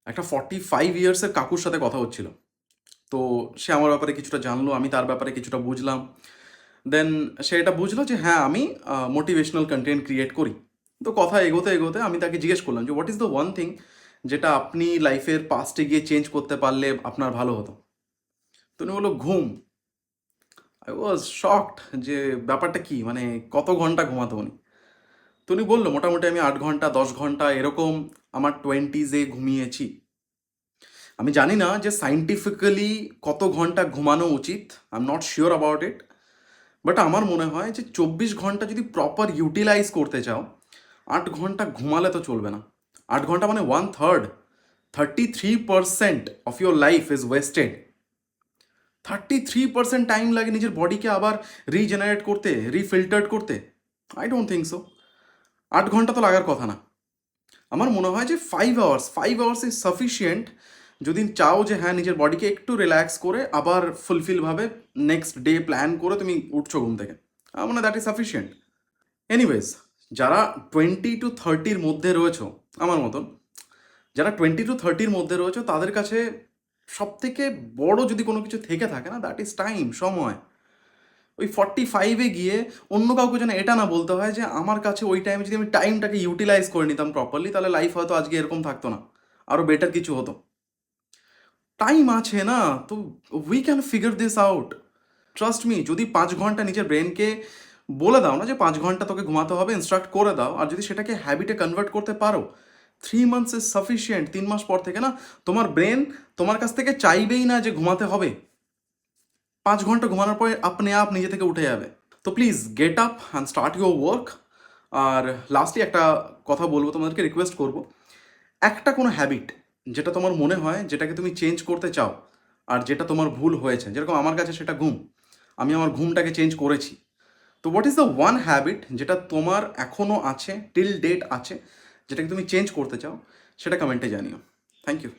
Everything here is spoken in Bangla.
একটা 45 ইয়ার্সের কাকুর সাথে কথা হচ্ছিল। তো সে আমার ব্যাপারে কিছুটা জানলো, আমি তার ব্যাপারে কিছুটা বুঝলাম। দেন সে এটা বুঝলো যে হ্যাঁ, আমি মোটিভেশনাল কন্টেন্ট ক্রিয়েট করি। তো কথা এগোতে এগোতে আমি তাকে জিজ্ঞেস করলাম যে what is the one thing যেটা আপনি লাইফের পাস্টে গিয়ে চেঞ্জ করতে পারলে আপনার ভালো হতো? তো উনি বললো ঘুম। আই ওয়াজ শকড যে ব্যাপারটা কি, মানে কত ঘন্টা ঘুমাতো উনি? তো উনি বললো মোটামুটি আমি 8 ঘন্টা 10 ঘন্টা এরকম আমার টোয়েন্টিজে ঘুমিয়েছি। আমি জানি না যে সাইন্টিফিক্যালি কত ঘন্টা ঘুমানো উচিত, I am not sure about it. But আমার মনে হয় যে 24 ঘন্টা যদি প্রপার ইউটিলাইজ করতে চাও, 8 ঘন্টা ঘুমালে তো চলবে না। 8 ঘন্টা মানে 1/3, 33% of your life is wasted. 33% time লাগে নিজের বডিকে আবার রিজেনারেট করতে, রিফিল্টার্ড করতে। I don't think so. 8 ঘন্টা তো লাগার কথা না। আমার মনে হয় যে 5 আওয়ার্স ইজ সাফিসিয়েন্ট যদি চাও যে হ্যাঁ নিজের বডিকে একটু রিল্যাক্স করে আবার ফুলফিলভাবে নেক্সট ডে প্ল্যান করে তুমি উঠছো ঘুম থেকে। আমার মনে হয় দ্যাট ইজ সাফিসিয়েন্ট। এনিওয়েজ, যারা 20 to 30-র মধ্যে রয়েছো আমার মতন, যারা 20 to 30-র মধ্যে রয়েছো তাদের কাছে সব থেকে বড় যদি কোনো কিছু থেকে থাকে না, দ্যাট ইজ টাইম, সময়। ওই 45-এ গিয়ে অন্য কাউকে যেন এটা না বলতে হয় যে আমার কাছে ওই টাইমে যদি আমি টাইমটাকে ইউটিলাইজ করে নিতাম প্রপারলি, তাহলে লাইফ হয়তো আজকে এরকম থাকতো না, আরও বেটার কিছু হতো। টাইম আছে না, তো we can figure this out. Trust me, যদি 5 ঘন্টা নিজের ব্রেনকে বলে দাও না যে 5 ঘন্টা তোকে ঘুমাতে হবে, ইনস্ট্রাক্ট করে দাও, আর যদি সেটাকে হ্যাবিটে কনভার্ট করতে পারো, 3 মান্থস ইজ সাফিসিয়েন্ট। 3 মাস পর থেকে না তোমার ব্রেন তোমার কাছ থেকে চাইবেই না যে ঘুমাতে হবে। 5 ঘন্টা ঘুমানোর পরে আপনি আপ নিজে থেকে উঠে যাবে। তো please get up and start your work. আর লাস্টলি একটা কথা বলবো, তোমাদেরকে রিকোয়েস্ট করবো, একটা কোনো হ্যাবিট যেটা তোমার মনে হয় যেটাকে তুমি চেঞ্জ করতে চাও, আর যেটা তোমার ভুল হয়েছে, যেরকম আমার কাছে সেটা ঘুম, আমি আমার ঘুমটাকে চেঞ্জ করেছি। তো what is the one habit যেটা তোমার এখনও আছে, টিল ডেট আছে, যেটাকে তুমি চেঞ্জ করতে চাও, সেটা কমেন্টে জানিও। Thank you.